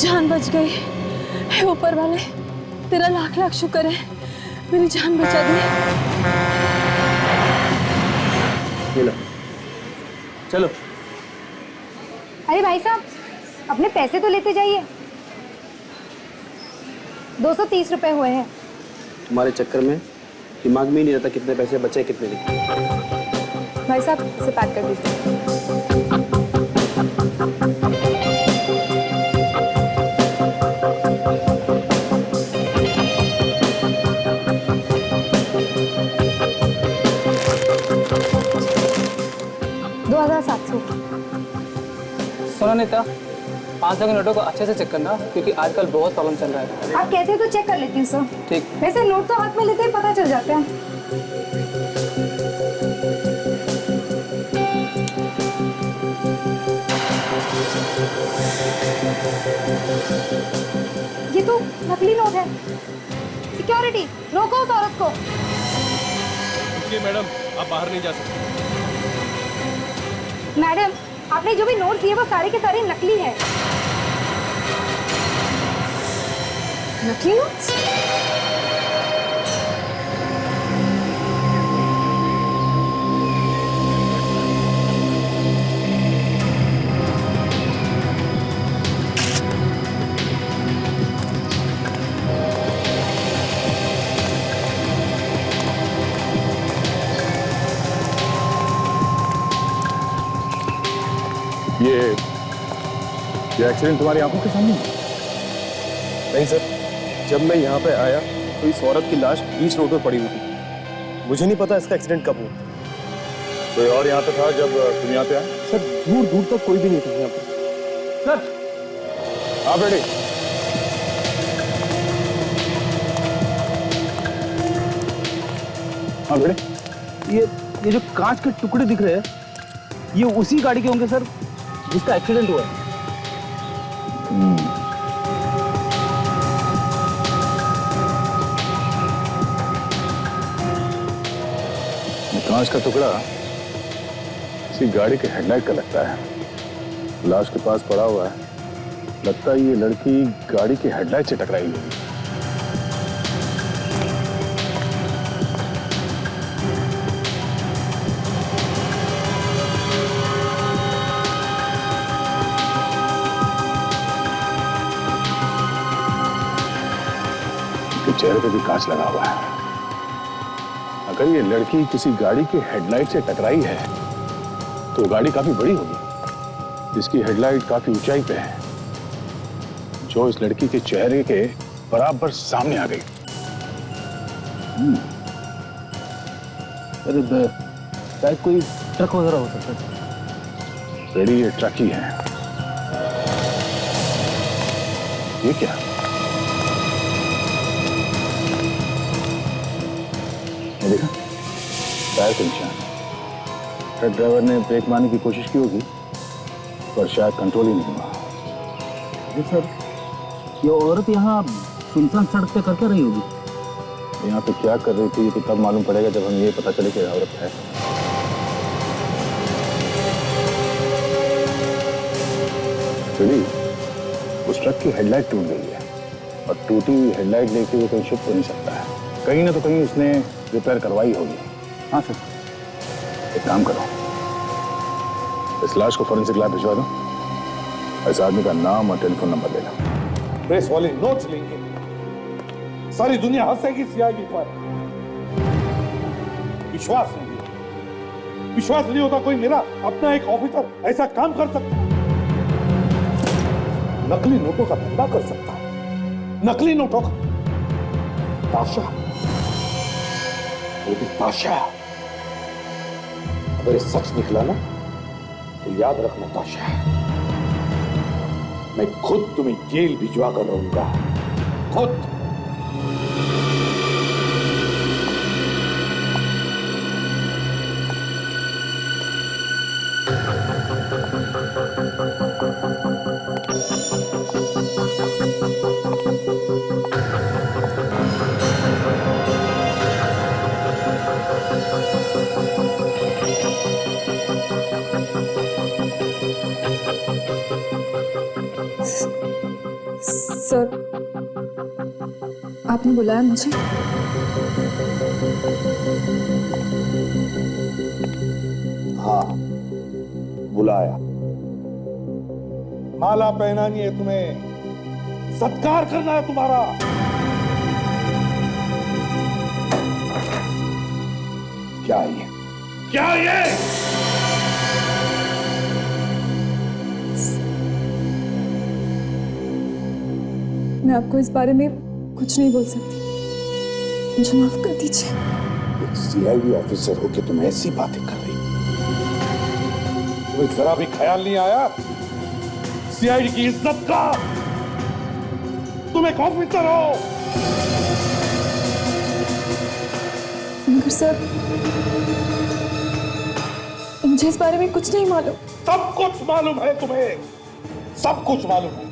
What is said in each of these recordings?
जान बच गई। हे ऊपर वाले, तेरा लाख लाख शुक्र है, मेरी जान बचा दी। ये लो, चलो। अरे भाई साहब, अपने पैसे तो लेते जाइए। 230 रुपए हुए हैं। तुम्हारे चक्कर में दिमाग में ही नहीं रहता कितने पैसे बचे कितने नहीं। भाई साहब, इसे पैक कर दीजिए। सुनो नीता, 500 के नोटों को अच्छे से चेक करना क्योंकि आजकल बहुत प्रॉब्लम चल रहा है। आप कहते हैं तो चेक कर लेती हूँ सर। ठीक। वैसे नोट तो हाथ में लेते ही पता चल जाते हैं। ये तो नकली नोट है। सिक्योरिटी, रोको उस औरत को। रुकिए मैडम, आप बाहर नहीं जा सकते। मैडम, आपने जो भी नोट दिए वो सारे के सारे नकली हैं। नकली नोट्स? ये एक्सीडेंट तुम्हारी आंखों के सामने? नहीं सर, जब मैं यहाँ पे आया तो इस औरत की लाश बीच रोड पर पड़ी हुई थी। मुझे नहीं पता इसका एक्सीडेंट कब हुआ। कोई और यहाँ पे था जब तुम यहाँ पे आए? सर, दूर दूर तक कोई भी नहीं था यहाँ पे। सर, आप रेडी? हाँ बेटे। ये जो कांच के टुकड़े दिख रहे हैं, ये उसी गाड़ी के होंगे सर जिसका एक्सीडेंट हुआ है। कांच का टुकड़ा किसी गाड़ी के हेडलाइट का लगता है। लाश के पास पड़ा हुआ है। लगता है ये लड़की गाड़ी के हेडलाइट से टकराई होगी। चेहरे पे भी कांच लगा हुआ है। अगर ये लड़की किसी गाड़ी के हेडलाइट से टकराई है तो गाड़ी काफी बड़ी होगी, जिसकी हेडलाइट काफी ऊंचाई पे है, जो इस लड़की के चेहरे के बराबर सामने आ गई। अरे शायद कोई ट्रक वगैरह हो सकता है। रेडी, ये ट्रक ही है। ये क्या? ये देखा, टायर के निशान। ट्रक ड्राइवर ने ब्रेक मारने की कोशिश की होगी पर शायद कंट्रोल ही नहीं हुआ। अरे सर, ये औरत यहाँ सुनसान सड़क पे कर रही होगी। यहाँ पे क्या कर रही थी तो तब मालूम पड़ेगा जब हम ये पता चले कि औरत है। रेडी, उस ट्रक की हेडलाइट टूट गई है और टूटी हुई हेडलाइट लेके वो कहीं शिफ्ट हो नहीं सकता है। कहीं ना तो कहीं उसने रिपेयर करवाई होगी। हाँ सर। एक काम करो, इस लाश को फॉरेंसिक लैब भिजवा दो। इस आदमी का नाम और टेलीफोन नंबर ले लो। प्रेस वाले नोट्स लेंगे, सारी दुनिया हंसेगी सीआईडी पर। विश्वास नहीं होता कोई मेरा अपना एक ऑफिसर ऐसा काम कर सकता है? नकली नोटों का धंधा कर सकता है, नकली नोटों का। ताशा, वो भी ताशा। अगर ये सच निकला ना तो याद रखना ताशा, मैं खुद तुम्हें जेल भिजवा कर रहूंगा, खुद। सर, आपने बुलाया मुझे? हाँ, बुलाया। माला पहनानी है तुम्हें, सत्कार करना है तुम्हारा। क्या ये? क्या ये? मैं आपको इस बारे में कुछ नहीं बोल सकती, मुझे माफ कर दीजिए। एक सीआईडी ऑफिसर हो के तुम ऐसी बातें कर रही, तुम्हें जरा भी ख्याल नहीं आया सीआईडी की इज्जत का? तुम एक ऑफिसर हो। मगर सर, मुझे इस बारे में कुछ नहीं मालूम। सब कुछ मालूम है तुम्हें, सब कुछ मालूम है।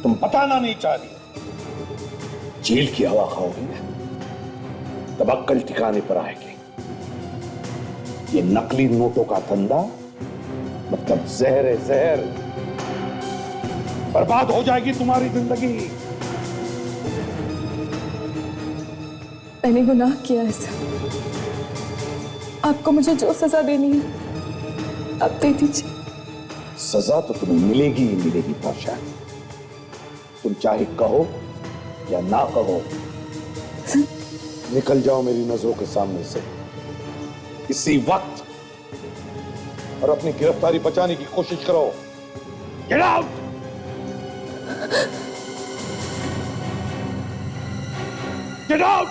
तुम बताना नहीं चाह रही। जेल की हवा खाओगी तब अक्कल ठिकाने पर आएगी। ये नकली नोटों का धंधा मतलब जहर है, जहर। बर्बाद हो जाएगी तुम्हारी जिंदगी। मैंने गुनाह किया है सर, आपको मुझे जो सजा देनी है आप दे दीजिए। सजा तो तुम्हें मिलेगी ही मिलेगी पाशा। तुम चाहे कहो या ना कहो, निकल जाओ मेरी नजरों के सामने से इसी वक्त और अपनी गिरफ्तारी बचाने की कोशिश करो। Get out. Get out.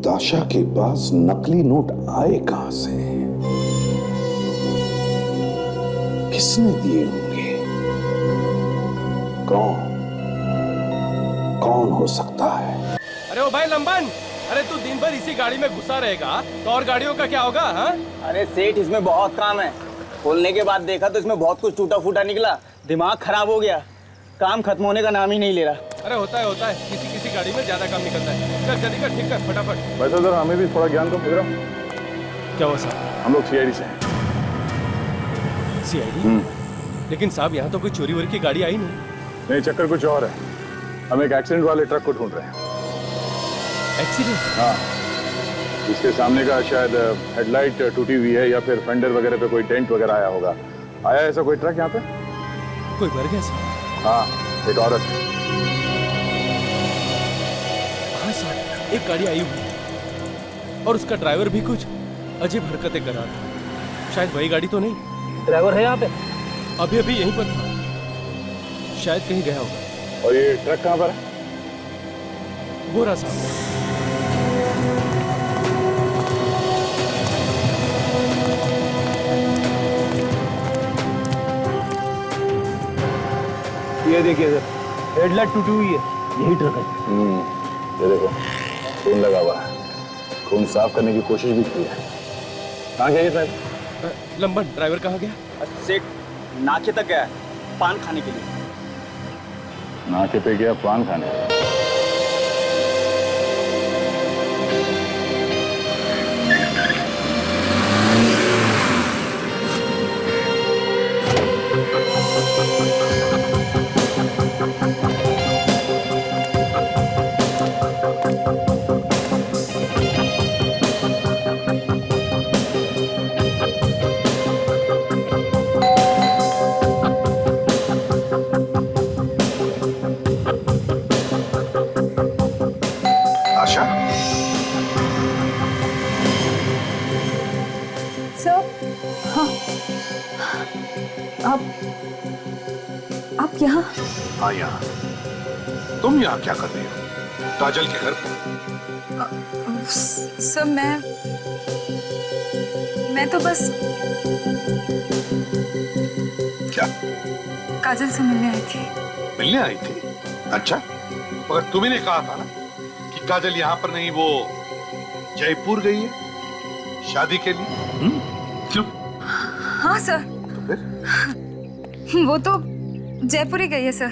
दाशा के पास नकली नोट आए कहां से? किसने दिए होंगे? कौन कौन हो सकता है? अरे ओ भाई लंबन, अरे तू दिन भर इसी गाड़ी में घुसा रहेगा तो और गाड़ियों का क्या होगा? हाँ? अरे सेठ, इसमें बहुत काम है। खोलने के बाद देखा तो इसमें बहुत कुछ टूटा फूटा निकला, दिमाग खराब हो गया। काम खत्म होने का नाम ही नहीं ले रहा। अरे होता है, किसी किसी गाड़ी में ज्यादा काम निकलता है। चल जल्दी कर, ठीक कर फटाफट। वैसे सर हमें भी थोड़ा ज्ञान दो। इधर क्या हुआ साहब? हम लोग सीआईडी से हैं। सीआईडी? लेकिन साहब यहाँ तो कोई चोरी वोरी की गाड़ी आई नहीं, चक्कर कुछ और है। हम एक एक्सीडेंट वाले ट्रक को ढूंढ रहे हैं। एक्सीडेंट? हाँ, इसके सामने का शायद हेडलाइट टूटी हुई है या फिर फेंडर वगैरह पे कोई डेंट वगैरह आया होगा। आया ऐसा कोई ट्रक यहाँ पे? कोई मर गया साहब? हाँ, एक औरत। हाँ साहब, एक गाड़ी आई हुई और उसका ड्राइवर भी कुछ अजीब हरकतें कर रहा था। शायद वही गाड़ी तो नहीं। ड्राइवर है यहाँ पे? अभी अभी यहीं पर था, शायद कहीं गया होगा। और ये ट्रक कहाँ पर है? वो रहा साहब। ये देखिए सर, हेडलाइट टूटी हुई है, यही ट्रक है। ये देखो, खून लगा हुआ है। खून साफ करने की कोशिश भी की है। कहाँ गया ये ड्राइवर? लंबन, ड्राइवर कहाँ गया? सेठ नाके तक गया है, पान खाने के लिए। नाके पे गया पान खाने? आशा, सर, हाँ, आप यहाँ? हाँ यहाँ। तुम यहाँ क्या कर रही हो? काजल के घर पे? सर, मैं तो बस क्या? काजल से मिलने आई थी। मिलने आई थी? अच्छा, मगर तुम्ही ने कहा था ना कि काजल यहाँ पर नहीं, वो जयपुर गई है शादी के लिए। क्यों? हाँ सर। तो फिर? वो तो जयपुर ही गई है सर।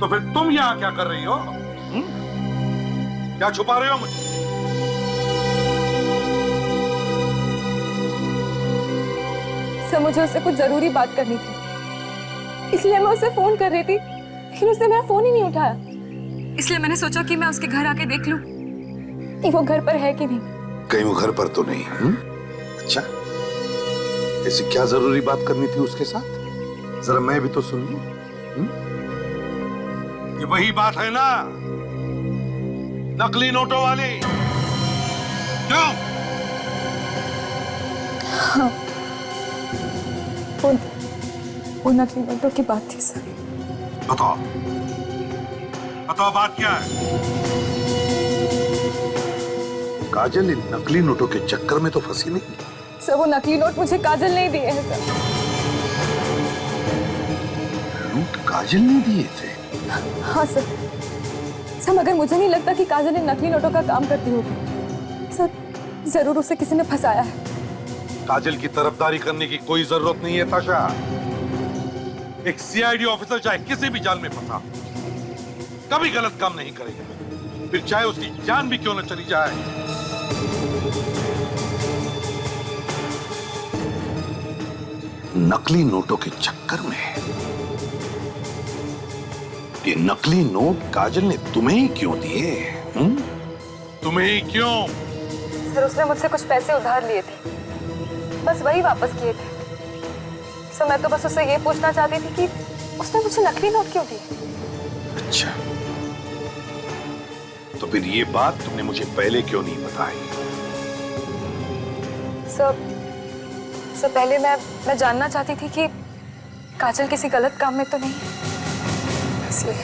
तो फिर तुम यहाँ क्या कर रही हो? क्या छुपा रहे हो मुझे? सर मुझे उससे कुछ जरूरी बात करनी थी, इसलिए मैं उसे फोन कर रही थी, लेकिन उसने मेरा फोन ही नहीं उठाया। इसलिए मैंने सोचा कि मैं उसके घर आके देख लूं कि वो घर पर है कि नहीं। कहीं वो घर पर तो नहीं है? अच्छा, ऐसी क्या जरूरी बात करनी थी उसके साथ? जरा मैं भी तो सुन लूं। ये वही बात है ना, नकली नोटों वाली? क्यों? हाँ, वो नकली नोटों की बात थी सर। बताओ बताओ, बात क्या है? काजल इन नकली नोटों के चक्कर में तो फंसी नहीं? सर वो नकली नोट मुझे काजल नहीं दिए हैं सर। नोट काजल ने दिए थे? हाँ सर। सर मगर मुझे नहीं लगता कि काजल इन नकली नोटों का काम करती होगी सर। जरूर उसे किसी ने फंसाया है। काजल की तरफदारी करने की कोई जरूरत नहीं है ताशा। एक सीआईडी ऑफिसर चाहे किसी भी जाल में फंसा, कभी गलत काम नहीं करेगा, फिर चाहे उसकी जान भी क्यों न चली जाए। नकली नोटों के चक्कर में? ये नकली नोट काजल ने तुम्हें ही क्यों दिए? तुम्हें ही क्यों? सर उसने मुझसे कुछ पैसे उधार लिए थे, बस वही वापस किए थे। सर मैं तो बस उससे ये पूछना चाहती थी कि उसने मुझे नकली नोट क्यों दिए। अच्छा, तो फिर ये बात तुमने मुझे पहले क्यों नहीं बताई? सर पहले मैं जानना चाहती थी कि काजल किसी गलत काम में तो नहीं, इसलिए।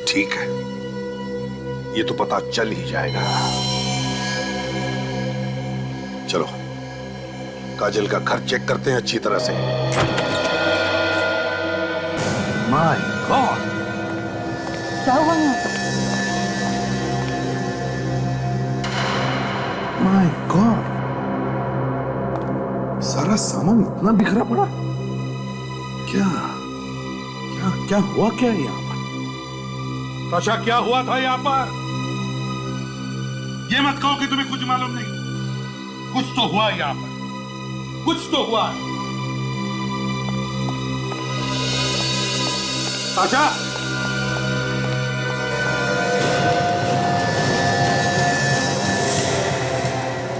ठीक है, ये तो पता चल ही जाएगा। चलो काजल का घर चेक करते हैं अच्छी तरह से। माय गॉड, क्या हुआ यहाँ पर? माय गॉड, सारा सामान इतना बिखरा पड़ा। क्या क्या क्या हुआ क्या यहाँ पर? ताशा क्या हुआ था यहाँ पर? ये मत कहो कि तुम्हें कुछ मालूम नहीं। कुछ तो हुआ यहाँ पर, कुछ तो हुआ। ताशा,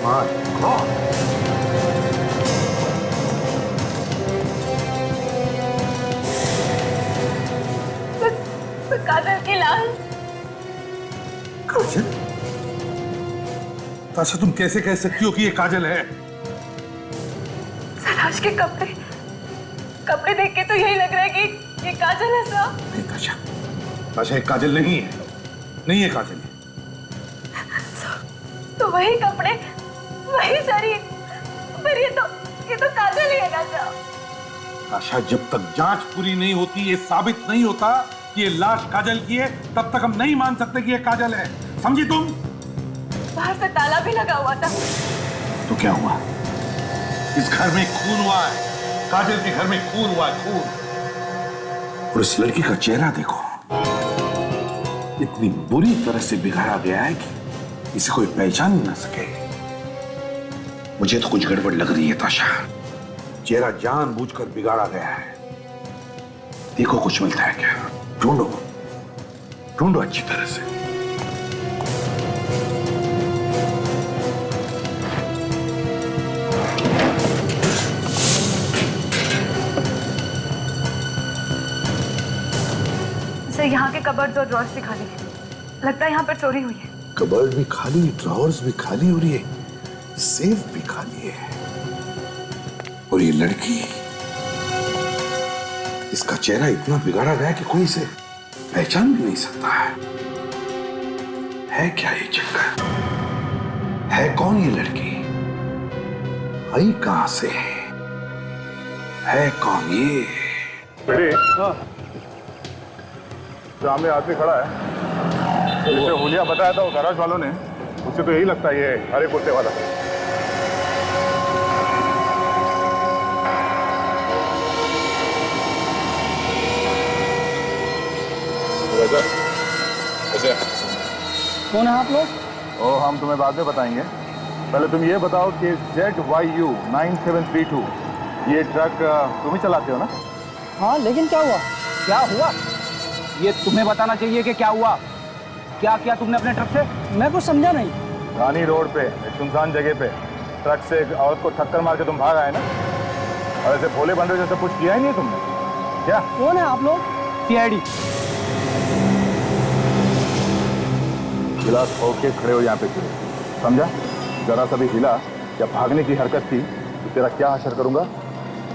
माय गॉड, काजल की लाश। काजल? ताशा तुम कैसे कह सकती हो कि ये काजल है? लाश के कपड़े देख के तो यही लग रहा है कि ये काजल है साहब। नहीं ताशा, ताशा ये काजल नहीं है, नहीं है काजल। तो वही कपड़े, वही शरीर, फिर ये तो काजल ही है ना साहब। ताशा जब तक जांच पूरी नहीं होती, ये साबित नहीं होता कि ये लाश काजल की है, तब तक हम नहीं मान सकते कि ये काजल है। समझी तुम? बाहर से ताला भी लगा हुआ था। तो क्या हुआ? इस घर में खून हुआ है, काजल के घर में खून हुआ है, खून। और इस लड़की का चेहरा देखो, इतनी बुरी तरह से बिगाड़ा गया है कि इसे कोई पहचान ही ना सके। मुझे तो कुछ गड़बड़ लग रही है ताशा। चेहरा जानबूझकर बिगाड़ा गया है। देखो कुछ मिलता है क्या? ढूंढो, ढूंढो अच्छी तरह से। यहाँ के कबर्ड्स और ड्रॉर्स भी खाली है, लगता है यहाँ पर चोरी हुई है। कबर्ड भी खाली, ड्रॉर्स भी खाली हो रही है, सेफ भी खाली है। और ये लड़की, इसका चेहरा इतना बिगाड़ा गया कि कोई इसे पहचान भी नहीं सकता है क्या ये चक्कर? है कौन ये लड़की? आई कहां से है कौन ये? बेटे, सामने आदमी खड़ा है, जिसे हुलिया बताया था वो गैराज वालों ने, उसे तो यही लगता है ये हरे कुर्ते वाला। कैसे? कौन है आप लोग? ओ, हम तुम्हें बाद में बताएंगे। पहले तुम ये बताओ कि ZYU 9732 ये ट्रक तुम ही चलाते हो ना? हाँ, लेकिन क्या हुआ? क्या हुआ ये तुम्हें बताना चाहिए कि क्या हुआ। क्या किया तुमने अपने ट्रक से? मैं कुछ समझा नहीं। रानी रोड पे एक सुनसान जगह पे ट्रक से एक औरत को टक्कर मार के तुम भाग आए ना, और ऐसे भोले बंदे जैसे कुछ किया ही नहीं तुमने क्या? कौन है आप लोग? CID। गिलास खोल के खड़े हो यहाँ पे, समझा? जरा सा भी हिला या भागने की हरकत की तो तेरा क्या असर करूंगा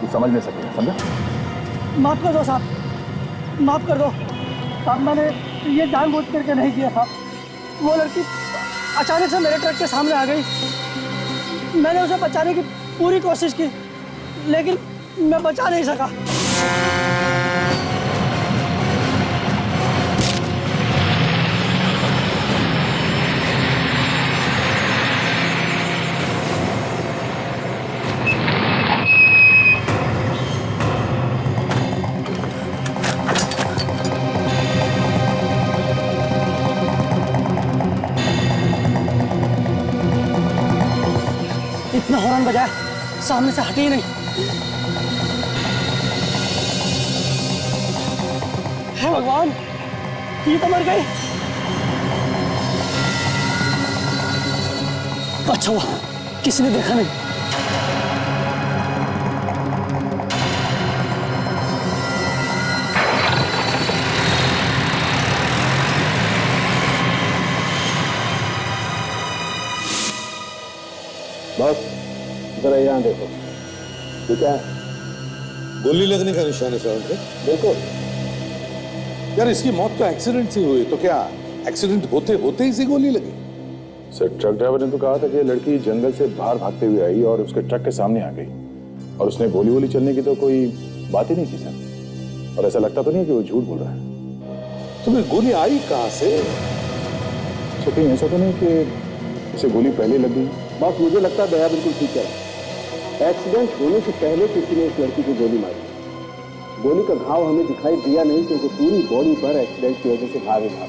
तू समझ नहीं सकेगा, समझा? माफ कर दो साहब, माफ कर दो साहब, मैंने ये जानबूझ करके नहीं किया था। वो लड़की अचानक से मेरे ट्रक के सामने आ गई। मैंने उसे बचाने की पूरी कोशिश की, लेकिन मैं बचा नहीं सका। इतना हॉर्न बजाया, सामने से हटी ही नहीं। हे भगवान, ये तो मर गई। अच्छा हुआ किसी ने देखा नहीं। बस जरा यहाँ देखो, ये क्या है? गोली लगने का निशान है साउंड पे। बिल्कुल। यार इसकी मौत तो एक्सीडेंट से हुई, तो क्या एक्सीडेंट होते होते ही से गोली लगी? सर, ट्रक ड्राइवर ने तो कहा था कि लड़की जंगल से बाहर भागते हुए आई और उसके ट्रक के सामने आ गई, और उसने गोली वोली चलने की तो कोई बात ही नहीं की सर। और ऐसा लगता तो नहीं कि वो झूठ बोल रहा है। तुम्हें गोली आई कहाँ से? तो कहीं ऐसा तो नहीं कि उसे गोली पहले लगी? बस मुझे लगता है दया बिल्कुल ठीक है। एक्सीडेंट होने से पहले किसी ने उस लड़की को गोली मारी। गोली का घाव हमें दिखाई दिया नहीं क्योंकि पूरी बॉडी पर एक्सीडेंट की वजह से घाव ही घाव।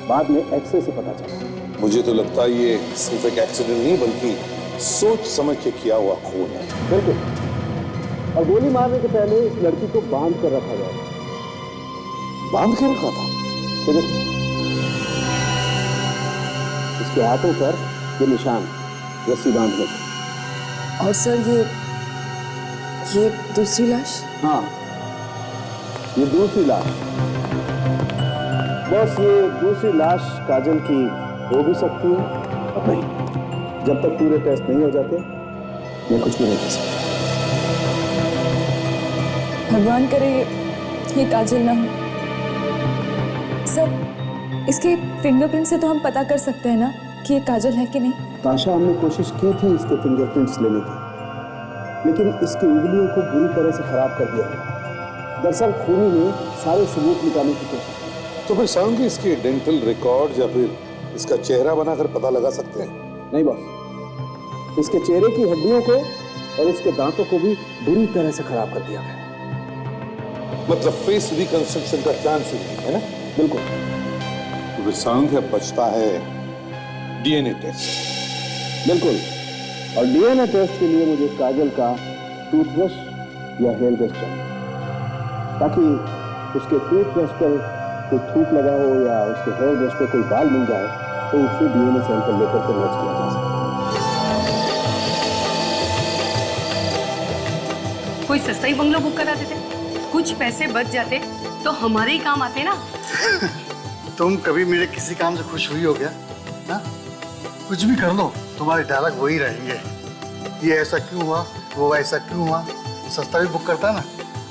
बाद में एक्सरे से पता चला। मुझे तो लगता है ये सिर्फ एक एक्सीडेंट नहीं बल्कि सोच समझ के किया हुआ खून है। बिल्कुल। और गोली मारने के पहले इस लड़की को बांध कर रखा गया। बांध के रखा था? तो देखो, इसके हाथों पर ये निशान रस्सी बांधने के। और सर ये दूसरी लाश? हाँ, ये दूसरी लाश। बस ये दूसरी लाश काजल की हो भी सकती है और नहीं। जब तक पूरे टेस्ट नहीं हो जाते मैं कुछ भी नहीं कह सकता। भगवान करे ये काजल ना हो। सर, इसके फिंगरप्रिंट से तो हम पता कर सकते हैं ना कि ये काजल है कि नहीं? ताशा, हमने कोशिश की थी इसके फिंगरप्रिंट्स लेने की, लेकिन इसकी उंगलियों को बुरी तरह से खराब कर दिया गया। दरअसल खूनी ने सारे सबूत निकालने की कोशिश की। तो फिर साउंड के इसके डेंटल रिकॉर्ड या फिर इसका चेहरा बनाकर पता लगा सकते हैं? नहीं बॉस, इसके चेहरे की हड्डियों को और इसके दांतों को भी बुरी तरह से खराब कर दिया गया। मतलब फेस रिकंस्ट्रक्शन का चांस ही नहीं है ना? बिल्कुल। तो फिर साउंड अब बचता है DNA टेस्ट। बिल्कुल। और DNA टेस्ट के लिए मुझे काजल का टूथब्रश या हेयर ब्रश चाहिए, ताकि उसके टूथब्रश पर कोई थूक लगा हो या उसके हेयर ब्रश पर कोई बाल मिल जाए तो उससे DNA सैंपल लेकर के मैच किया जा सके। कोई सस्ता ही बंगलो बुक करा देते, कुछ पैसे बच जाते तो हमारे ही काम आते ना। तुम कभी मेरे किसी काम से खुश हुई हो क्या? ना? कुछ भी कर लो, तुम्हारे डायलॉग वही रहेंगे। ये ऐसा क्यों हुआ, वो ऐसा क्यों हुआ। सस्ता भी बुक करता है ना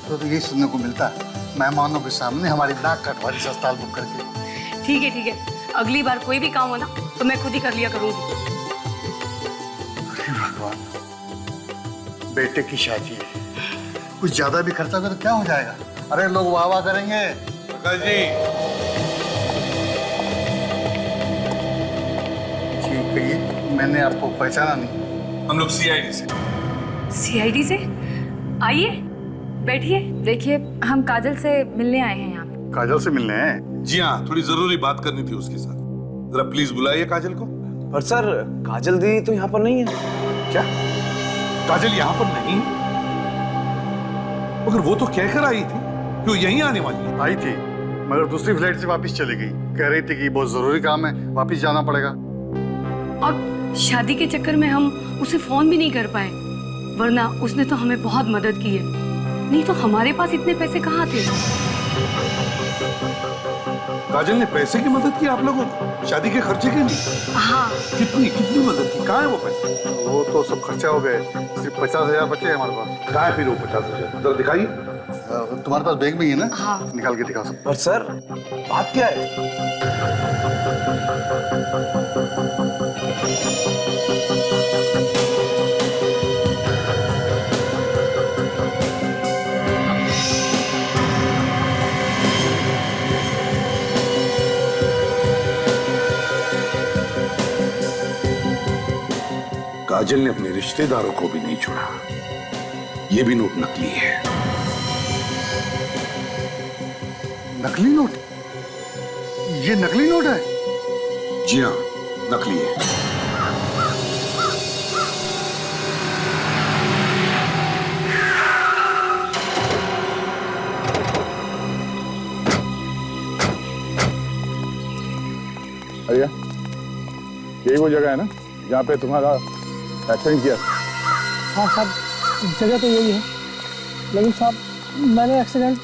तो यही सुनने को मिलता है, मेहमानों के सामने हमारी नाक कटवारी सस्ता बुक करके। ठीक है, अगली बार कोई भी काम हो ना तो मैं खुद ही कर लिया करूंगी। अरे भगवान, बेटे की शादी है, कुछ ज्यादा भी खर्चा हो तो क्या हो जाएगा? अरे लोग वाह वाह करेंगे। प्रकाश जी, ठीक है, ये मैंने आपको पहचाना नहीं। हम लोग सीआईडी से। सीआईडी से? आइए, बैठिए। देखिए, हम काजल से मिलने आए हैं यहाँ पे। काजल से मिलने हैं? जी हाँ, थोड़ी जरूरी बात करनी थी उसके साथ। जरा प्लीज बुलाइए काजल को। पर सर, काजल दीदी तो यहाँ पर नहीं है। क्या काजल यहाँ पर नहीं? मगर वो तो कहकर आई थी कि वो यहीं आने वाली है। आई थी, मगर दूसरी फ्लाइट से वापस चली गई। कह रही थी कि बहुत जरूरी काम है, वापस जाना पड़ेगा। और शादी के चक्कर में हम उसे फोन भी नहीं कर पाए, वरना उसने तो हमें बहुत मदद की है। नहीं तो हमारे पास इतने पैसे कहाँ थे? काजल ने पैसे की मदद की आप लोगों को शादी के खर्चे के लिए? हाँ। कितनी कितनी मदद की? कहाँ है वो पैसे? वो तो सब खर्चा हो गए, सिर्फ 50,000 बचे हैं हमारे पास। कहाँ है फिर वो 50,000? जरा दिखाइए। तुम्हारे पास बैग में ही है ना? हाँ। निकाल के दिखा सकते। पर सर, बात क्या है? काजल ने अपने रिश्तेदारों को भी नहीं छोड़ा। ये भी नोट नकली है। नकली नोट? ये नकली नोट है? जी हाँ, नकली है। अरे यही वो जगह है ना जहाँ पे तुम्हारा एक्सीडेंट किया? हाँ साहब, जगह तो यही है, लेकिन साहब मैंने एक्सीडेंट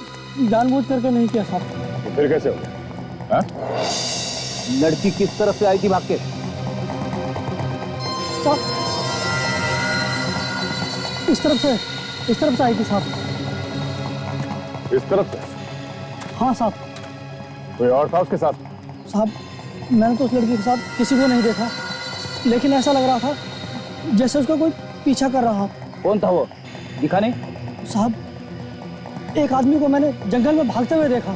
जानबूझ करके नहीं किया साहब। तो फिर कैसे हो गया? हाँ? लड़की किस तरफ से आई थी भाग के? साहब इस तरफ से आई थी साहब। इस तरफ से? हाँ साहब। कोई और था उसके साथ? साहब मैंने तो उस लड़की के साथ किसी को नहीं देखा, लेकिन ऐसा लग रहा था जैसे उसका कोई पीछा कर रहा। कौन था वो? दिखा नहीं? साहब एक आदमी को मैंने जंगल में भागते हुए देखा।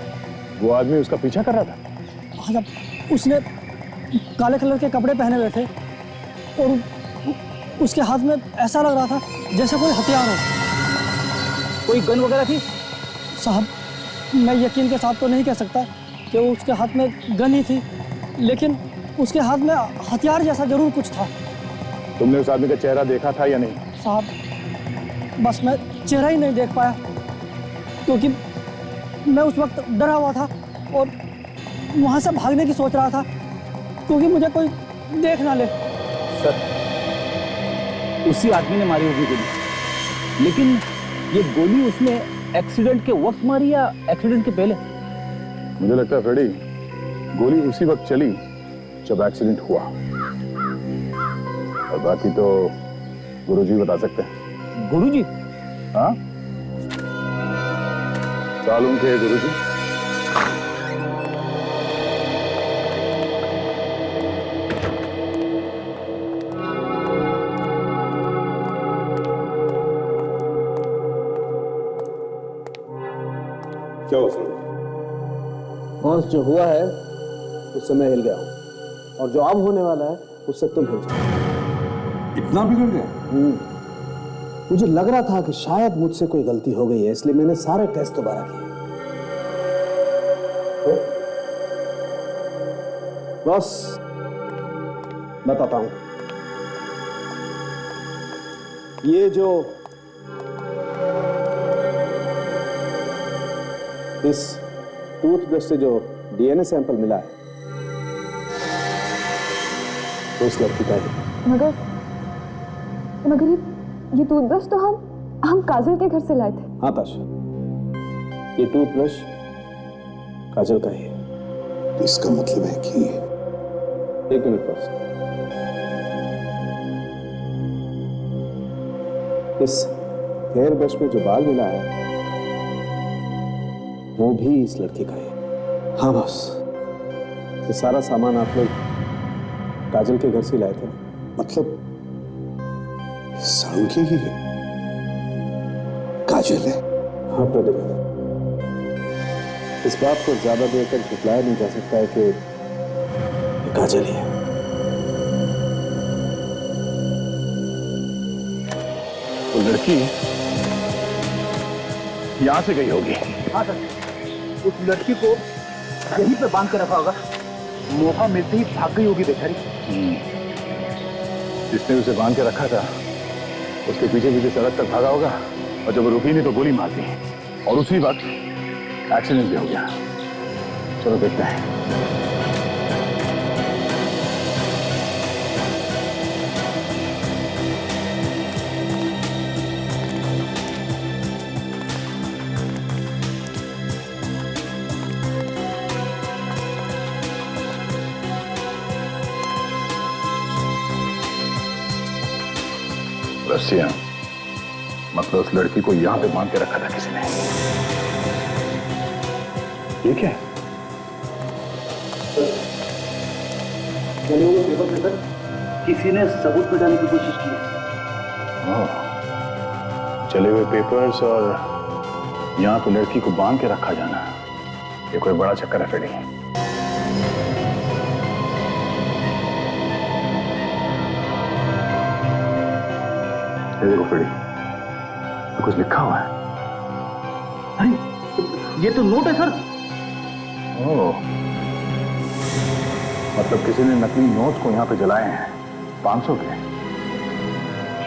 वो आदमी उसका पीछा कर रहा था? हाँ साहब, उसने काले कलर के कपड़े पहने हुए थे और उसके हाथ में ऐसा लग रहा था जैसे कोई हथियार हो। कोई गन वगैरह थी? साहब मैं यकीन के साथ तो नहीं कह सकता कि वो उसके हाथ में गन ही थी, लेकिन उसके हाथ में हथियार जैसा जरूर कुछ था। तुमने उस आदमी का चेहरा देखा था या नहीं? साहब बस मैं चेहरा ही नहीं देख पाया, क्योंकि मैं उस वक्त डरा हुआ था और वहां से भागने की सोच रहा था, क्योंकि मुझे कोई देख ना ले। सर, उसी आदमी ने मारी होगी गोली, लेकिन ये गोली उसने एक्सीडेंट के वक्त मारी या एक्सीडेंट के पहले? मुझे लगता है फ्रेडी, गोली उसी वक्त चली जब एक्सीडेंट हुआ, और बाकी तो गुरुजी बता सकते हैं। गुरुजी? हाँ, सालों के गुरुजी। क्या हो सर? बॉस, जो हुआ है उससे मैं हिल गया हूँ, और जो अब होने वाला है उससे तुम हिल जाओ। इतना बिगड़ गया? मुझे लग रहा था कि शायद मुझसे कोई गलती हो गई है, इसलिए मैंने सारे टेस्ट दोबारा किए। बॉस बताता हूं, ये जो इस टूथब्रश से जो डीएनए सैंपल मिला है तो उस लड़की का है। मगर ये टूथब्रश तो हम काजल के घर से लाए थे। हाँ ताशा, ये टूथब्रश काजल का ही है। तो इसका मतलब है कि... एक मिनट बस, इस हेयर ब्रश में जो बाल मिला है वो भी इस लड़की का है। हाँ बॉस, ये सारा सामान आप लोग काजल के घर से लाए थे? मतलब साड़ू की ही है? काजल है? हाँ प्रदीप, इस बात को ज्यादा देर तक झुटलाया नहीं जा सकता है कि ये काजल ही है। वो लड़की यहां से गई होगी। हाँ सर, उस लड़की को यहीं पे बांध के रखा होगा, मौका मिलते ही भाग गई होगी बेचारी। जिसने उसे बांध के रखा था उसके पीछे पीछे सड़क तक भागा होगा, और जब वो रुकी नहीं तो गोली मार दी, और उसी वक्त एक्सीडेंट भी हो गया। चलो देखते हैं। रस्सियां, मतलब उस लड़की को यहां पे बांध के रखा था किसी ने। ये क्या है? चले हुए पेपर पे सर किसी ने सबूत मिटाने की कोशिश की है। चले हुए पेपर्स और यहां पे लड़की को बांध के रखा जाना, ये कोई बड़ा चक्कर है फ्रेडी। ये देखो फ्रेडी, तो कुछ लिखा हुआ है। अरे ये तो नोट है सर। ओह, मतलब किसी ने नकली नोट को यहाँ पे जलाए हैं 500 के।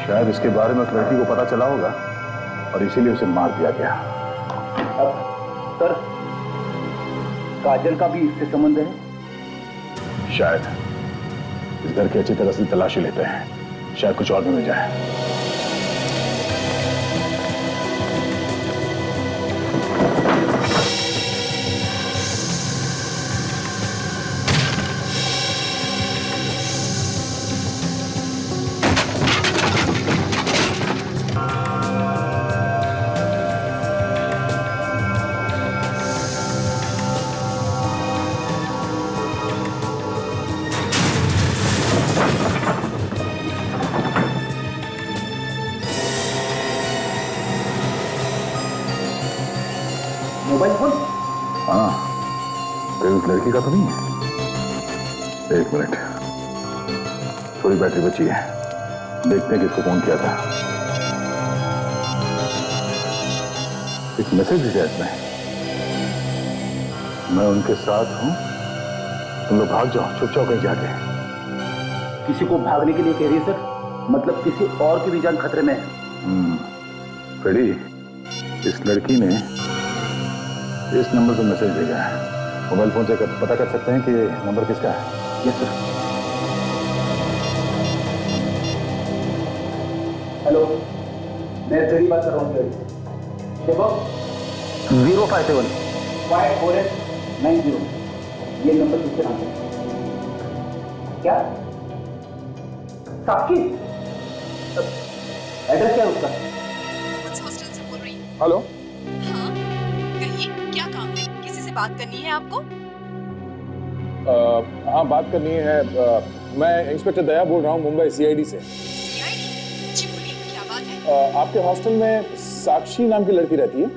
शायद इसके बारे में उस लड़की को पता चला होगा और इसीलिए उसे मार दिया गया। अब सर काजल का भी इससे संबंध है? शायद। इस घर की अच्छी तरह से तलाशी लेते हैं, शायद कुछ और भी मिल जाए। Mobile phone? हाँ, अरे उस लड़की का तो नहीं है। एक मिनट, थोड़ी बैटरी बची है, देखते हैं किसको फोन किया था। एक मैसेज दिया इसमें, मैं उनके साथ हूं, तुम लोग भाग जाओ, चुप जाओ कहीं जाके। किसी को भागने के लिए कह रही है सर? मतलब किसी और की भी जान खतरे में है? फ्रेडी, इस लड़की ने इस नंबर पर मैसेज भेजा है। मोबाइल फोन से पता कर सकते हैं कि नंबर किसका है? Yes sir. हेलो, मैं फ्रेडी बात कर रहा हूँ। देखो 057 54890, ये नंबर किसके नाम है? क्या साक्षी? एड्रेस क्या है उसका? हॉस्टल से बोल रही हूँ। हेलो, हाँ कहिए, क्या काम है? किसी से बात करनी है आपको? हाँ बात करनी है। मैं इंस्पेक्टर दया बोल रहा हूँ मुंबई सीआईडी से। सीआईडी? जी बोलिए, क्या बात है? आपके हॉस्टल में साक्षी नाम की लड़की रहती है?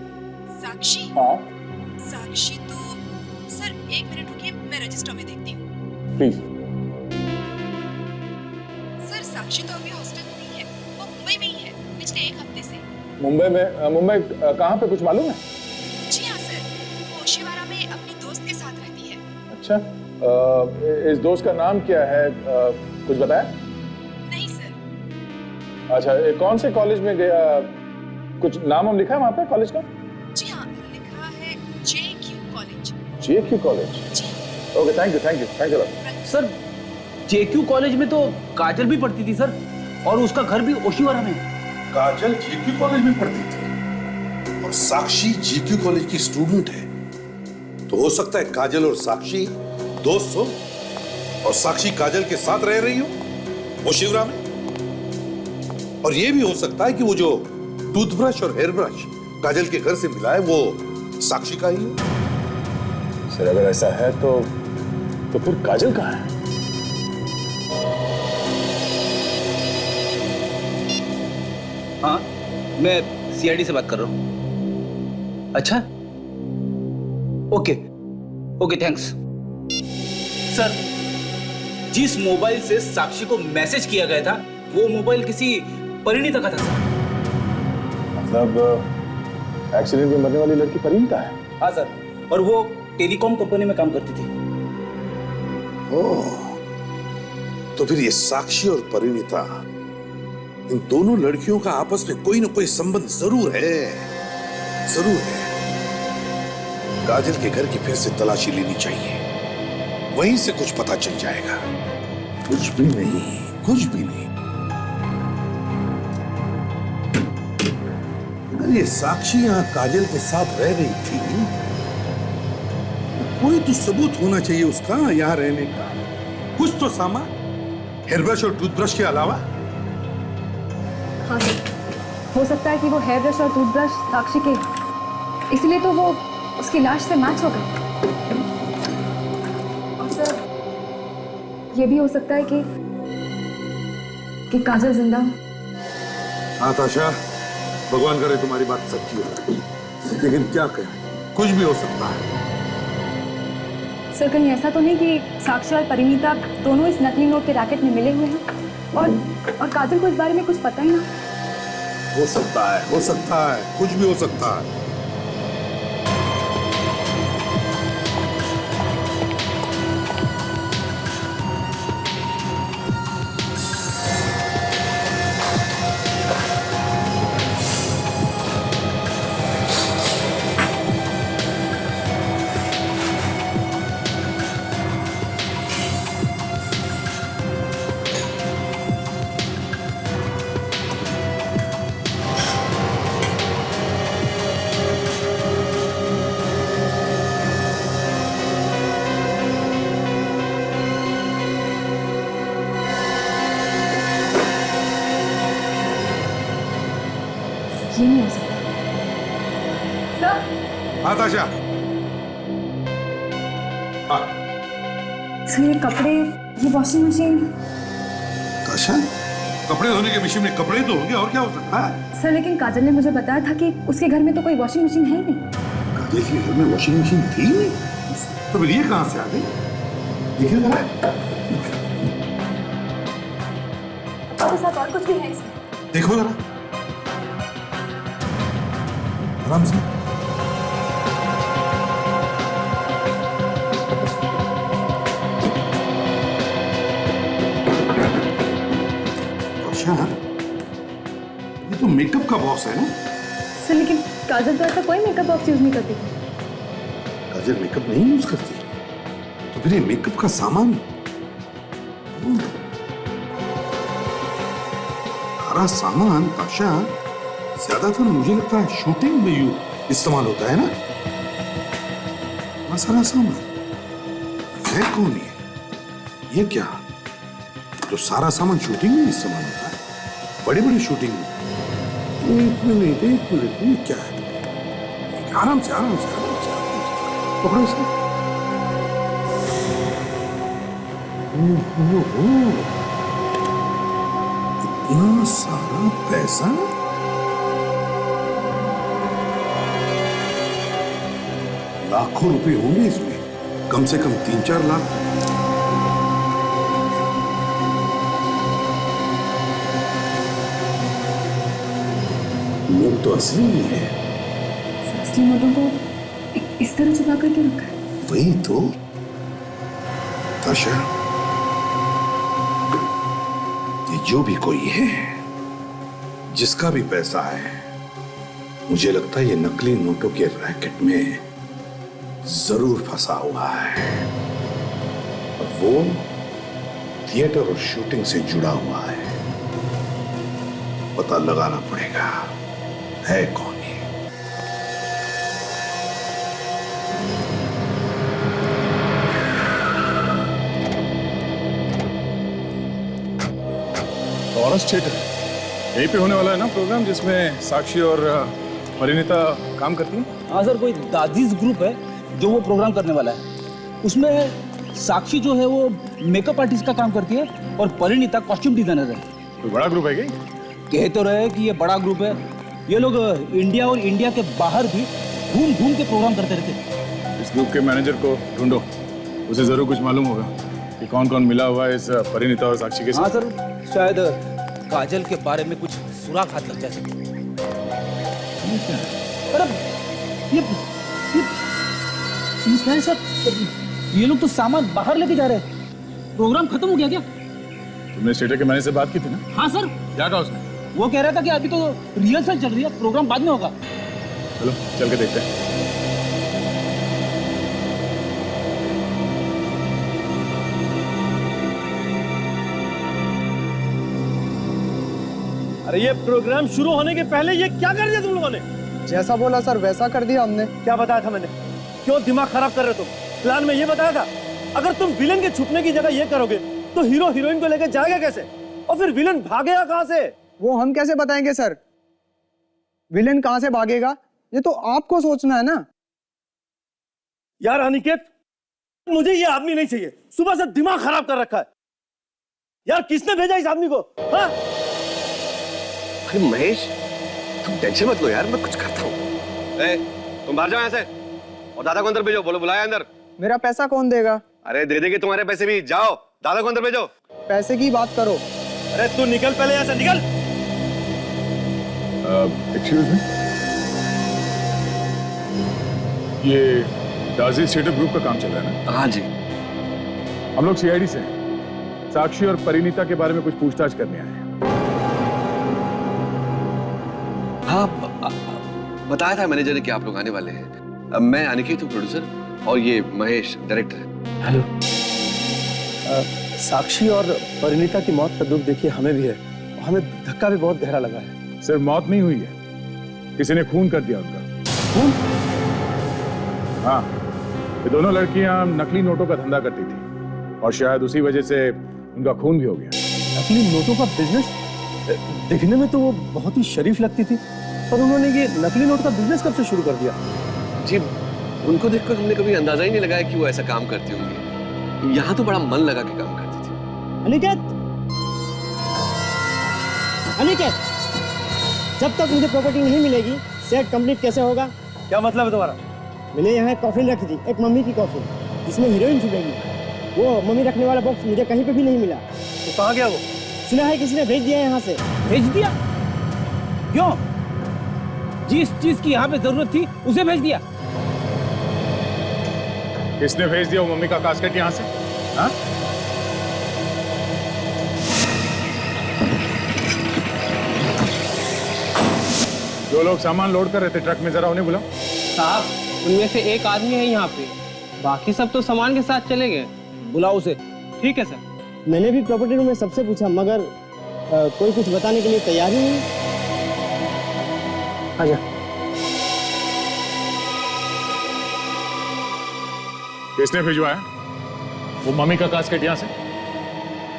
साक्षी? हाँ साक्षी तो सर, एक मिनट रुकिए, मैं रजिस्टर में देखती हूँ। प्लीज। सर साक्षी तो अभी हॉस्टल में नहीं है, वो मुंबई में ही है पिछले एक हफ्ते से। मुंबई कहाँ पे कुछ मालूम है? जी हाँ सर, वो ओशिवारा में अपनी दोस्त के साथ रहती है। अच्छा, इस दोस्त का नाम क्या है? कुछ बताया? नहीं सर। अच्छा, कौन से कॉलेज में गया? कुछ नाम हम लिखा है वहाँ पे कॉलेज का? जी हाँ, लिखा है JQ कॉलेज। JQ college? जी। Okay, thank you. Sir JQ college में तो काजल भी पढ़ती थी सर, और उसका घर भी ओशिवारा में। काजल जीक्यू कॉलेज में पढ़ती थी और साक्षी जीक्यू कॉलेज की स्टूडेंट है, तो हो सकता है काजल और साक्षी दोस्त हो और साक्षी काजल के साथ रह रही हो वो शिवरा में। और ये भी हो सकता है कि वो जो टूथब्रश और हेयर ब्रश काजल के घर से मिला है वो साक्षी का ही हो। सर अगर ऐसा है तो फिर काजल कहाँ है? हाँ, मैं सीआईडी से बात कर रहा हूँ। अच्छा, ओके ओके, थैंक्स। सर, जिस मोबाइल से साक्षी को मैसेज किया गया था वो मोबाइल किसी परिणीता का था सर। मतलब एक्सीडेंट में मरने वाली लड़की परिणीता है? हाँ सर, और वो टेलीकॉम कंपनी में काम करती थी। ओह, तो फिर ये साक्षी और परिणीता, इन दोनों लड़कियों का आपस में कोई ना कोई संबंध जरूर है, जरूर है। काजल के घर की फिर से तलाशी लेनी चाहिए, वहीं से कुछ पता चल जाएगा। कुछ भी नहीं, कुछ भी नहीं। अगर ये साक्षी यहां काजल के साथ रह रही थी, कोई तो सबूत होना चाहिए उसका यहां रहने का। कुछ तो सामान, हेयर ब्रश और टूथब्रश के अलावा। हाँ सर, हो सकता है कि वो हेयर ब्रश और टूथब्रश साक्षी के, इसलिए तो वो उसकी लाश से मैच हो गए। और सर, ये भी हो सकता है कि काजल जिंदा हो। हाँ ताशा, भगवान करे तुम्हारी बात सच्ची हो, लेकिन क्या करें, कुछ भी हो सकता है। सर, कहीं ऐसा तो नहीं कि साक्षी और परिणीता दोनों इस नकली नोट के रैकेट में मिले हुए हैं और काजल को इस बारे में कुछ पता ही ना? हो सकता है, हो सकता है, कुछ भी हो सकता है। ये नहीं हो सकता। सर, हाँ ताशा, हाँ सर, ये कपड़े, ये वॉशिंग मशीन। ताशा, कपड़े धोने के मशीन में कपड़े तो होंगे, और क्या हो सकता है? सर, लेकिन काजल ने मुझे बताया था कि उसके घर में तो कोई वॉशिंग मशीन है ही नहीं। काजल के घर में वॉशिंग मशीन थी नहीं, तो फिर ये कहां से आ गई? देखिए जरा, और साथ और कुछ भी है इसमें। देखो जरा, आराम से। ताशा, ये तो मेकअप का बॉक्स है ना? सर, लेकिन काजल तो ऐसा कोई मेकअप बॉक्स यूज नहीं करती थी। काजल मेकअप नहीं यूज करती, तो फिर ये मेकअप का सामान, सारा सामान ताशा ज्यादातर मुझे लगता है शूटिंग में इस्तेमाल होता है ना? सारा सामान है कौन ये क्या? तो सारा सामान शूटिंग में इस्तेमाल होता है, बड़ी बड़ी शूटिंग में। एक मिनट, ये क्या है? आराम से, आराम से, आराम से, आराम से पकड़ो इसे। इतना सारा पैसा, लाखों रुपए होंगे इसमें, कम से कम 3-4 लाख। नोट तो असली नहीं है। असली नोटों को इस तरह छुपा करके रखा है। वही तो ताशा, ये जो भी कोई है, जिसका भी पैसा है, मुझे लगता है ये नकली नोटों के रैकेट में जरूर फंसा हुआ है, और वो थिएटर और शूटिंग से जुड़ा हुआ है। पता लगाना पड़ेगा है कौन ये। फॉरेस्ट थिएटर यहीं पे होने वाला है ना प्रोग्राम, जिसमें साक्षी और परिणीता काम करती हैं? हाँ सर, कोई दादीज ग्रुप है जो वो प्रोग्राम करने वाला है। उसमें साक्षी जो है वो मेकअप आर्टिस्ट का काम करती है और परिणीता कॉस्ट्यूम डिजाइनर है। कोई बड़ा ग्रुप है क्या? कह तो रहे कि ये बड़ा ग्रुप है। ये लोग इंडिया और इंडिया के बाहर भी घूम घूम के प्रोग्राम करते रहते। इस ग्रुप के मैनेजर को ढूंढो, उसे जरूर कुछ मालूम होगा कि कौन कौन मिला हुआ है इस परिणीता और साक्षी के साथ। हाँ सर, शायद काजल के बारे में कुछ सुराग हाथ लग जाए। ये क्या है सर? ये लोग तो सामान बाहर लेके जा रहे हैं। प्रोग्राम खत्म हो गया क्या? तुमने स्टेटर के मैनेजर से बात की थी ना? हाँ सर। क्या कहा उसने? वो कह रहा था कि अभी तो रिहर्सल चल रही है, प्रोग्राम बाद में होगा। चलो चल के देखते हैं। अरे ये प्रोग्राम शुरू होने के पहले ये क्या कर दिया तुम लोगों ने? जैसा बोला सर वैसा कर दिया हमने। क्या बताया था मैंने? क्यों दिमाग खराब कर रहे हो तुम? प्लान में ये बताया था अगर तुम विलेन के छुपने की जगह ये करोगे तो हीरो हीरोइन को लेकर जाएगा कैसे, और फिर विलेन भागेगा कहां से? वो हम कैसे बताएंगे सर? विलेन कहां से भागेगा ये तो आपको सोचना है ना। यार अनिकेत, मुझे ये आदमी नहीं चाहिए। सुबह से दिमाग खराब कर रखा है। यार किसने भेजा इस आदमी को? हाँ? अरे महेश, तुम टेंशन मत लो यार, मैं कुछ करता हूँ। तुम बाहर जाओ यहाँ से और दादा को अंदर भेजो। बोलो बुलाया अंदर। मेरा पैसा कौन देगा? अरे दे देंगे तुम्हारे पैसे भी। जाओ दादा को अंदर भेजो। पैसे की बात करो। अरे तू निकल पहले यहाँ से, निकल। एक्सक्यूज मी, ये दाजी थिएटर ग्रुप का काम चल रहा है ना? हाँ जी। हम लोग सीआईडी से हैं। साक्षी और परिणीता के बारे में कुछ पूछताछ करने आए हैं। हाँ, बताया था मैनेजर ने कि आप लोग आने वाले हैं। मैं अनिकेत हूँ प्रोड्यूसर, और ये महेश डायरेक्टर है। हेलो। साक्षी और परिणीता की मौत का दुख देखिए हमें भी है, और हमें धक्का भी बहुत गहरा लगा है। सिर्फ मौत नहीं हुई है, किसी ने खून कर दिया उनका। खून? हाँ, ये दोनों लड़कियां नकली नोटों का धंधा करती थी और शायद उसी वजह से उनका खून भी हो गया। नकली नोटों का बिजनेस? दिखने में तो वो बहुत ही शरीफ लगती थी, पर उन्होंने ये नकली नोट का बिजनेस कब से शुरू कर दिया? जी, उनको देखकर हमने कभी अंदाजा ही नहीं लगाया कि वो ऐसा काम करती होंगी। यहाँ तो बड़ा मन लगा के काम करती थी। अनिकेत, अनिकेत, जब तक मुझे प्रॉपर्टी नहीं मिलेगी सेट कंप्लीट कैसे होगा? क्या मतलब है तुम्हारा? मैंने यहाँ एक कॉफिन रखी थी, एक मम्मी की कॉफिन, जिसमें हीरोइन छुपेगी। वो मम्मी रखने वाला बॉक्स मुझे कहीं पे भी नहीं मिला। तो कहाँ गया वो? सुना है किसी ने भेज दिया यहाँ से। भेज दिया? क्यों? जिस चीज की यहाँ पे जरूरत थी उसे भेज दिया। किसने भेज दिया वो मम्मी का कास्केट यहाँ से? हाँ? जो लोग सामान लोड कर रहे थे ट्रक में, जरा उन्हें बुलाओ। साहब, उनमें से एक आदमी है यहाँ पे, बाकी सब तो सामान के साथ चले गए। बुलाओ उसे। ठीक है सर। मैंने भी प्रॉपर्टी रूम में सबसे पूछा, मगर कोई कुछ बताने के लिए तैयार ही नहीं। आजा। किसने भिजवाया वो मम्मी का कास्केट यहाँ से?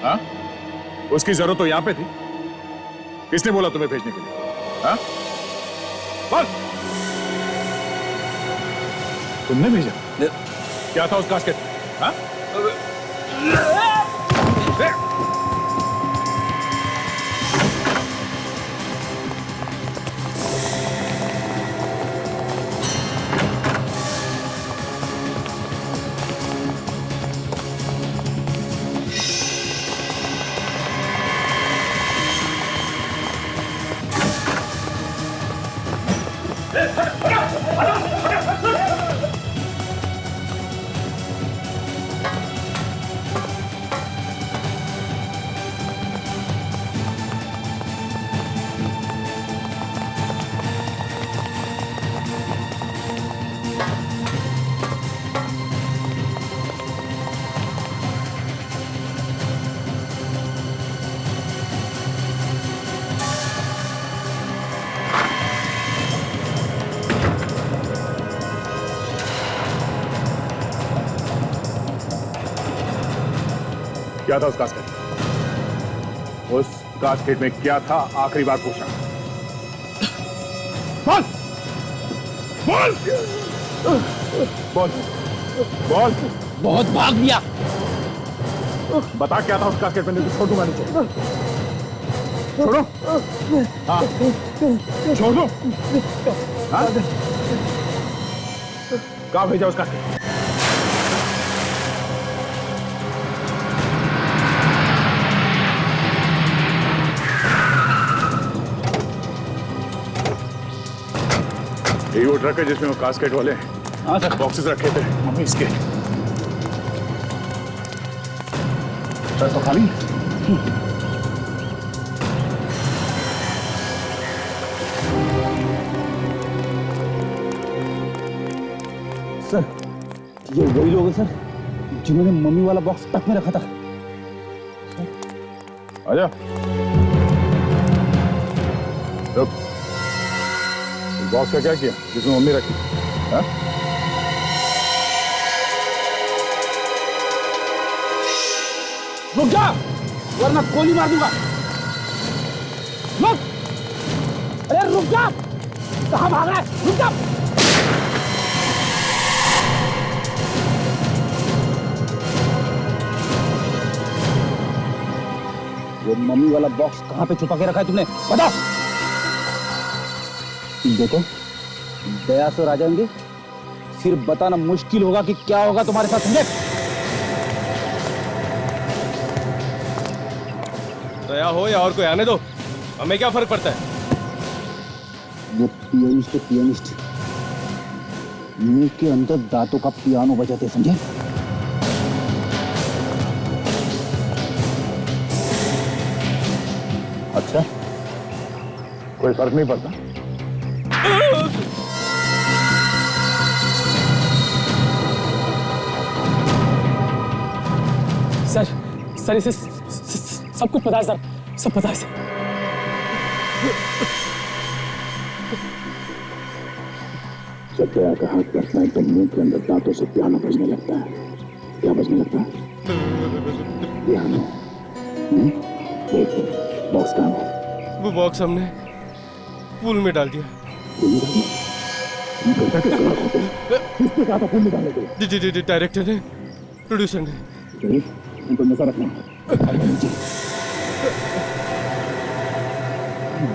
हाँ? उसकी जरूरत तो यहाँ पे थी। किसने बोला तुम्हें भेजने के लिए? हाँ? बोल। तुमने भेजा? क्या था उस कास्केट? हाँ? क्या था उस कास्केट में? उस कास्केट में क्या था? आखिरी बार पूछा। बोल बोल बोल बोल। बहुत भाग लिया। बता क्या था उस कास्केट में? नहीं तो छोड़ दूंगा नीचे। छोड़ो। हाँ छोड़ दो। हाँ? कहाँ भेजा उसका? यही वो ट्रक है जिसमें वो कास्केट वाले बॉक्सेस रखे थे मम्मी इसके। ट्रक तो खाली। सर ये वही लोग हैं सर जिन्होंने मम्मी वाला बॉक्स ट्रक में रखा था। आजा रुक। बॉक्स का क्या किया जिसमें मम्मी रखी? हाँ? रुक जा वरना गोली मार दूंगा। रुक, अरे रुक जा, कहां भाग रहा है? रुक जा। वो मम्मी वाला बॉक्स कहां पे छुपा के रखा है तुमने? बताओ। देखो दया से आ जाएंगे फिर बताना मुश्किल होगा कि क्या होगा तुम्हारे साथ, समझे? दया हो या और कोई आने दो, हमें क्या फर्क पड़ता है? वो पियानिस्ट है, पियानिस्ट मुंह के अंदर दांतों का पियानो बजाते, समझे? अच्छा कोई फर्क नहीं पड़ता? सर इसे सब कुछ पता है सर, सब पता है सर। जब दया का हाथ करता है तो मुंह के अंदर दांतों से पियानो बजने लगता है। क्या बजने लगता है? पियानो। देख बॉक्स कहाँ है? वो बॉक्स हमने पूल में डाल दिया। जी डायरेक्टर ने, प्रोड्यूसर ने। उनको नजर रखना।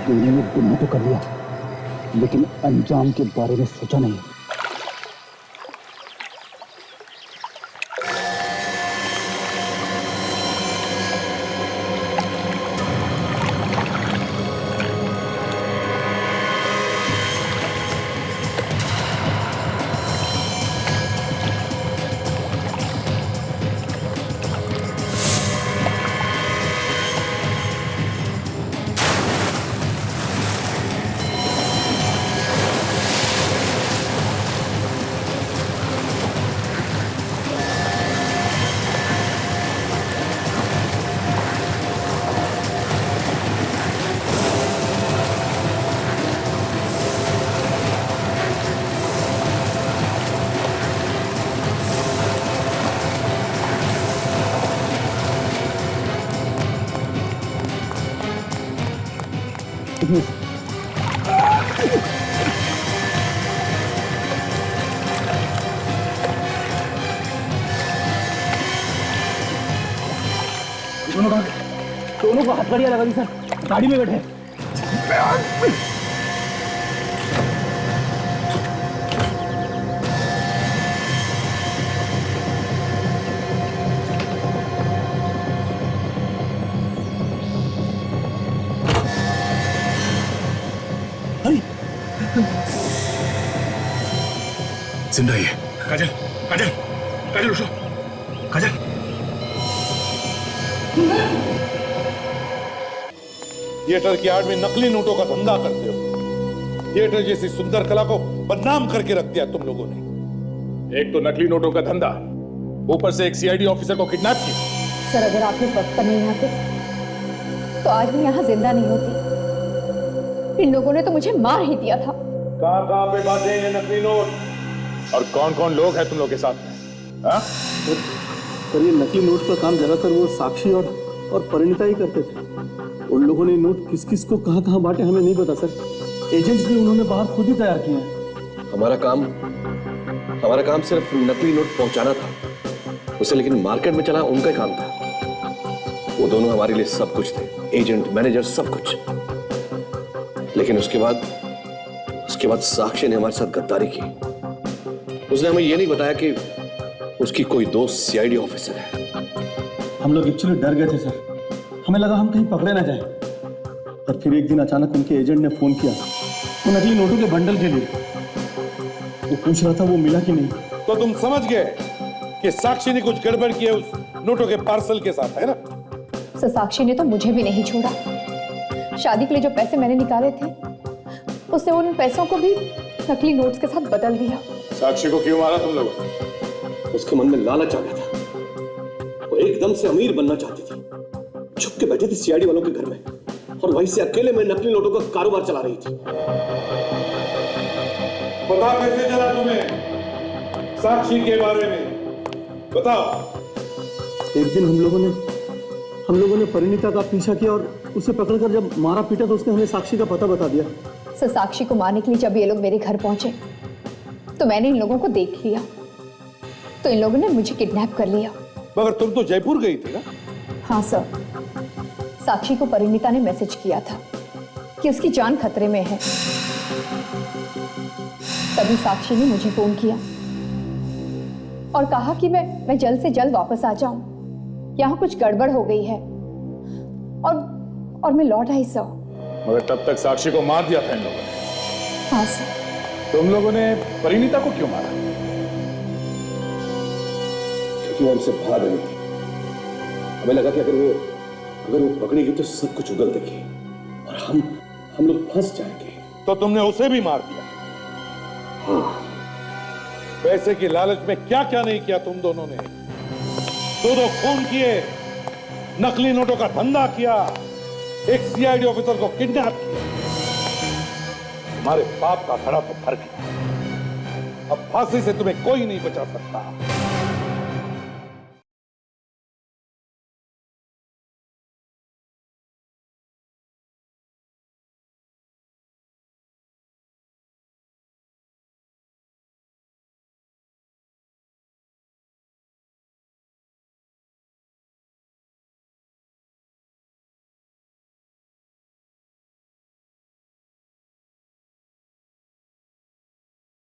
दोनों ने गुनाह तो कर लिया लेकिन अंजाम के बारे में सोचा नहीं। दोनों को हथकड़ियां लगा दी सर, गाड़ी में बैठे। जिंदा ही है। काजल काजल काजल उठो, काजल। थिएटर की आड़ में नकली नोटों का धंधा करते हो। थिएटर जैसी सुंदर कला को बदनाम करके रख दिया तुम लोगों ने। एक तो नकली नोटों का धंधा, ऊपर से एक सीआईडी ऑफिसर को किडनैप किया। सर अगर आप लोग वक्त पर नहीं आते तो आज मैं यहाँ जिंदा नहीं होती। इन लोगों ने तो मुझे मार ही दिया था। कहाँ पे बांधे हैं नकली नोट और कौन कौन लोग हैं तुम लोग के साथ में? हाँ? सर ये नकली नोट का काम ज्यादातर वो साक्षी और परिणीता ही करते थे। उन लोगों ने नोट किस किस को कहाँ कहाँ बांटे हमें नहीं पता सर। एजेंट्स भी उन्होंने बाहर खुद ही तैयार किए हैं। हमारा काम सिर्फ नकली नोट पहुंचाना था उसे, लेकिन मार्केट में चला उनका ही काम था। वो दोनों हमारे लिए सब कुछ थे, एजेंट मैनेजर सब कुछ। लेकिन उसके बाद साक्षी ने हमारे साथ गद्दारी की। उसने हमें यह नहीं बताया कि उसकी कोई दोस्त सीआईडी ऑफिसर है। हम लोग एक्चुअली डर गए थे सर, हमें लगा हम कहीं पकड़े ना जाए। और फिर एक दिन अचानक उनके एजेंट ने फोन किया वो नकली नोटों के बंडल के लिए। वो पूछ रहा था वो मिला कि नहीं। तो तुम समझ गए कि साक्षी ने कुछ गड़बड़ की है उस नोटों के पार्सल के साथ, है ना? सर साक्षी ने तो मुझे भी नहीं छोड़ा। शादी के लिए जो पैसे मैंने निकाले थे उसने उन पैसों को भी नकली नोट्स के साथ बदल दिया। साक्षी को क्यों मारा तुम लोगों ने? उसके मन में लालच आ गया था, वो एकदम से अमीर बनना चाहती थी। छुप के बैठी थी सीआईडी वालों के घर में और वहीं से अकेले में नकली नोटों का कारोबार चला रही थी। पता कैसे चला तुम्हें साक्षी के बारे में? बताओ। एक दिन हम लोगों ने परिणीता का पीछा किया और उसे पकड़कर जब मारा पीटा तो उसने हमें साक्षी का पता बता दिया। सर साक्षी को मारने के लिए जब ये लोग मेरे घर पहुंचे तो मैंने इन लोगों को देख लिया, तो इन लोगों ने मुझे किडनैप कर लिया। मगर तुम तो जयपुर गई थी ना? हाँ सर, साक्षी को परिणीता ने मैसेज किया था कि उसकी जान खतरे में है। तभी साक्षी ने मुझे फोन किया और कहा कि मैं जल्द से जल्द वापस आ जाऊं, यहाँ कुछ गड़बड़ हो गई है। और मैं लौट आई सर। मगर तब तक साक्षी को मार दिया था इन लोगों ने। हाँ सर। तुम लोगों ने परिणीता को क्यों मारा? क्योंकि वो हमसे भाग रही थी। हमें लगा कि अगर वो पकड़ेगी तो सब कुछ उगल देगी और हम लोग फंस जाएंगे। तो तुमने उसे भी मार दिया? हाँ। पैसे की लालच में क्या क्या नहीं किया तुम दोनों ने। दो खून किए, नकली नोटों का धंधा किया, एक सीआईडी ऑफिसर को किडनैप किया। तुम्हारे पाप का खड़ा तो भर गया। अब फांसी से तुम्हें कोई नहीं बचा सकता।